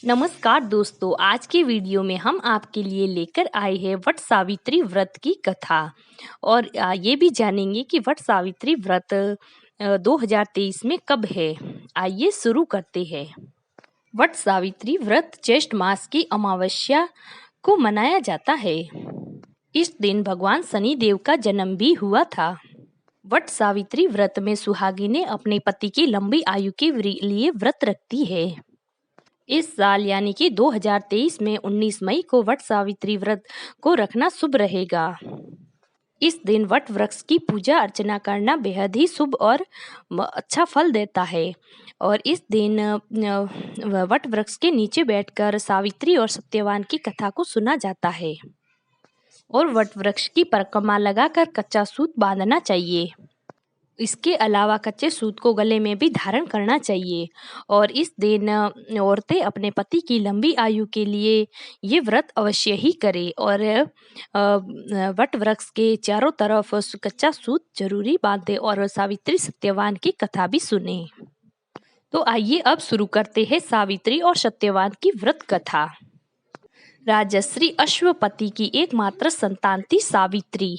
नमस्कार दोस्तों, आज के वीडियो में हम आपके लिए लेकर आए हैं वट सावित्री व्रत की कथा। और ये भी जानेंगे कि वट सावित्री व्रत 2023 में कब है। आइए शुरू करते हैं। वट सावित्री व्रत ज्येष्ठ मास की अमावस्या को मनाया जाता है। इस दिन भगवान शनि देव का जन्म भी हुआ था। वट सावित्री व्रत में सुहागिनें अपने पति की लंबी आयु के लिए व्रत रखती है। इस साल यानी कि 2023 में 19 मई को वट सावित्री व्रत को रखना शुभ रहेगा। इस दिन वट वृक्ष की पूजा अर्चना करना बेहद ही शुभ और अच्छा फल देता है। और इस दिन वट वृक्ष के नीचे बैठकर सावित्री और सत्यवान की कथा को सुना जाता है। और वट वृक्ष की परिक्रमा लगाकर कच्चा सूत बांधना चाहिए। इसके अलावा कच्चे सूत को गले में भी धारण करना चाहिए। और इस दिन औरतें अपने पति की लंबी आयु के लिए ये व्रत अवश्य ही करें। और वट वृक्ष के चारों तरफ कच्चा सूत जरूरी बांधे और सावित्री सत्यवान की कथा भी सुने। तो आइए अब शुरू करते हैं सावित्री और सत्यवान की व्रत कथा। राजश्री अश्वपति की एकमात्र संतान थी सावित्री।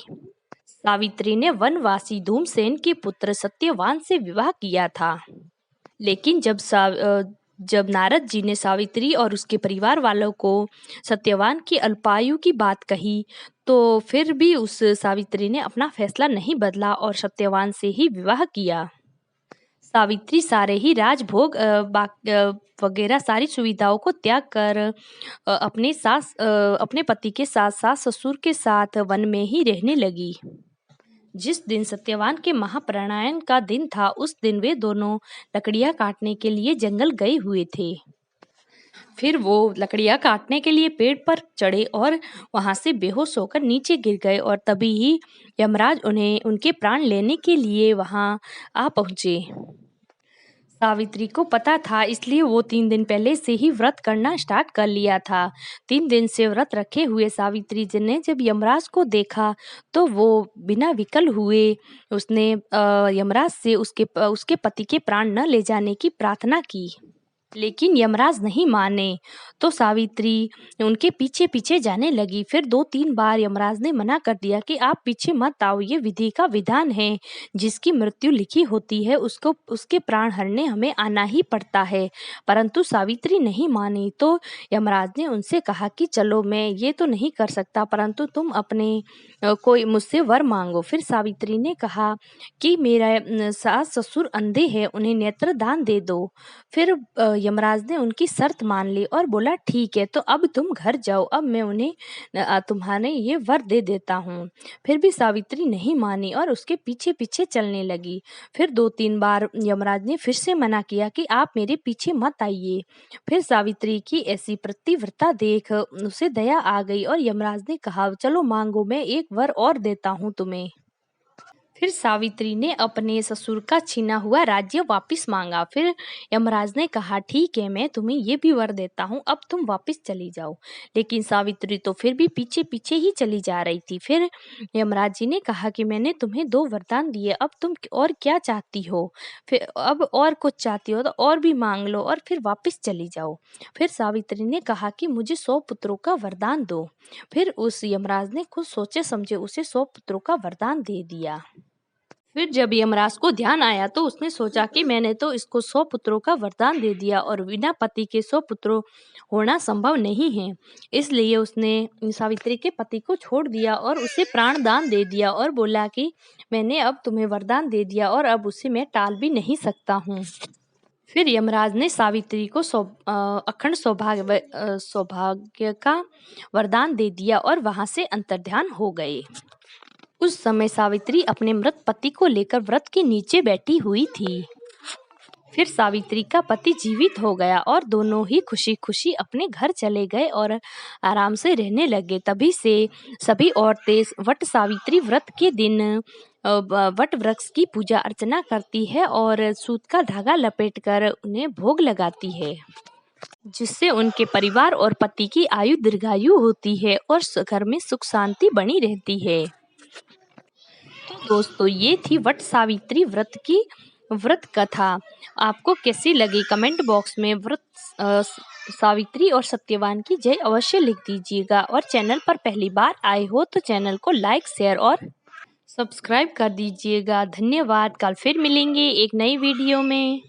सावित्री ने वनवासी धूमसेन के पुत्र सत्यवान से विवाह किया था। लेकिन जब नारद जी ने सावित्री और उसके परिवार वालों को सत्यवान की अल्पायु की बात कही, तो फिर भी उस सावित्री ने अपना फैसला नहीं बदला और सत्यवान से ही विवाह किया। सावित्री सारे ही राजभोग वगैरह सारी सुविधाओं को त्याग कर अपने पति के साथ सास ससुर के साथ वन में ही रहने लगी। जिस दिन सत्यवान के महाप्रयाण का दिन था, उस दिन वे दोनों लकड़ियां काटने के लिए जंगल गए हुए थे। फिर वो लकड़ियां काटने के लिए पेड़ पर चढ़े और वहां से बेहोश होकर नीचे गिर गए। और तभी ही यमराज उन्हें उनके प्राण लेने के लिए वहां आ पहुंचे। सावित्री को पता था, इसलिए वो 3 दिन पहले से ही व्रत करना स्टार्ट कर लिया था। 3 दिन से व्रत रखे हुए सावित्री जी ने जब यमराज को देखा तो वो बिना विकल हुए उसने यमराज से उसके पति के प्राण न ले जाने की प्रार्थना की। लेकिन यमराज नहीं माने तो सावित्री उनके पीछे पीछे जाने लगी। फिर 2-3 बार यमराज ने मना कर दिया कि आप पीछे मत आओ, ये विधि का विधान है। जिसकी मृत्यु लिखी होती है उसके प्राण हरने हमें आना ही पड़ता है। परंतु सावित्री नहीं मानी तो यमराज ने उनसे कहा कि चलो, मैं ये तो नहीं कर सकता, परंतु तुम अपने कोई मुझसे वर मांगो। फिर सावित्री ने कहा कि मेरा सास ससुर अंधे हैं, उन्हें नेत्र दान दे दो। फिर यमराज ने उनकी शर्त मान ली और बोला ठीक है, तो अब तुम घर जाओ, अब मैं उन्हें तुम्हारे ये वर दे देता हूँ। फिर भी सावित्री नहीं मानी और उसके पीछे पीछे चलने लगी। फिर 2-3 बार यमराज ने फिर से मना किया कि आप मेरे पीछे मत आइए। फिर सावित्री की ऐसी प्रतिव्रता देख उसे दया आ गई और यमराज ने कहा चलो मांगो, मैं एक वर और देता हूँ तुम्हें। फिर सावित्री ने अपने ससुर का छीना हुआ राज्य वापस मांगा। फिर यमराज ने कहा ठीक है, मैं तुम्हें ये भी वर देता हूँ, अब तुम वापस चली जाओ। लेकिन सावित्री तो फिर भी पीछे पीछे ही चली जा रही थी। फिर यमराज जी ने कहा कि मैंने तुम्हें 2 वरदान दिए, अब तुम और क्या चाहती हो? फिर अब और कुछ चाहती हो तो और भी मांग लो और फिर वापस चली जाओ। फिर सावित्री ने कहा कि मुझे 100 पुत्रों का वरदान दो। फिर उस यमराज ने कुछ सोचे समझे उसे 100 पुत्रों का वरदान दे दिया। फिर जब यमराज को ध्यान आया तो उसने सोचा कि मैंने तो इसको 100 पुत्रों का वरदान दे दिया और बिना पति के 100 पुत्रों होना संभव नहीं है। इसलिए उसने सावित्री के पति को छोड़ दिया और उसे प्राण दान दे दिया और बोला कि मैंने अब तुम्हें वरदान दे दिया और अब उसे मैं टाल भी नहीं सकता हूँ। फिर यमराज ने सावित्री को अखंड सौभाग्य का वरदान दे दिया और वहां से अंतर्ध्यान हो गए। उस समय सावित्री अपने मृत पति को लेकर व्रत के नीचे बैठी हुई थी। फिर सावित्री का पति जीवित हो गया और दोनों ही खुशी खुशी अपने घर चले गए और आराम से रहने लगे। तभी से सभी औरतें वट सावित्री व्रत के दिन वट वृक्ष की पूजा अर्चना करती है और सूत का धागा लपेटकर उन्हें भोग लगाती है, जिससे उनके परिवार और पति की आयु दीर्घायु होती है और घर में सुख शांति बनी रहती है। तो दोस्तों, ये थी वट सावित्री व्रत की व्रत कथा। आपको कैसी लगी कमेंट बॉक्स में सावित्री और सत्यवान की जय अवश्य लिख दीजिएगा और चैनल पर पहली बार आए हो तो चैनल को लाइक, शेयर और सब्सक्राइब कर दीजिएगा। धन्यवाद। कल फिर मिलेंगे एक नई वीडियो में।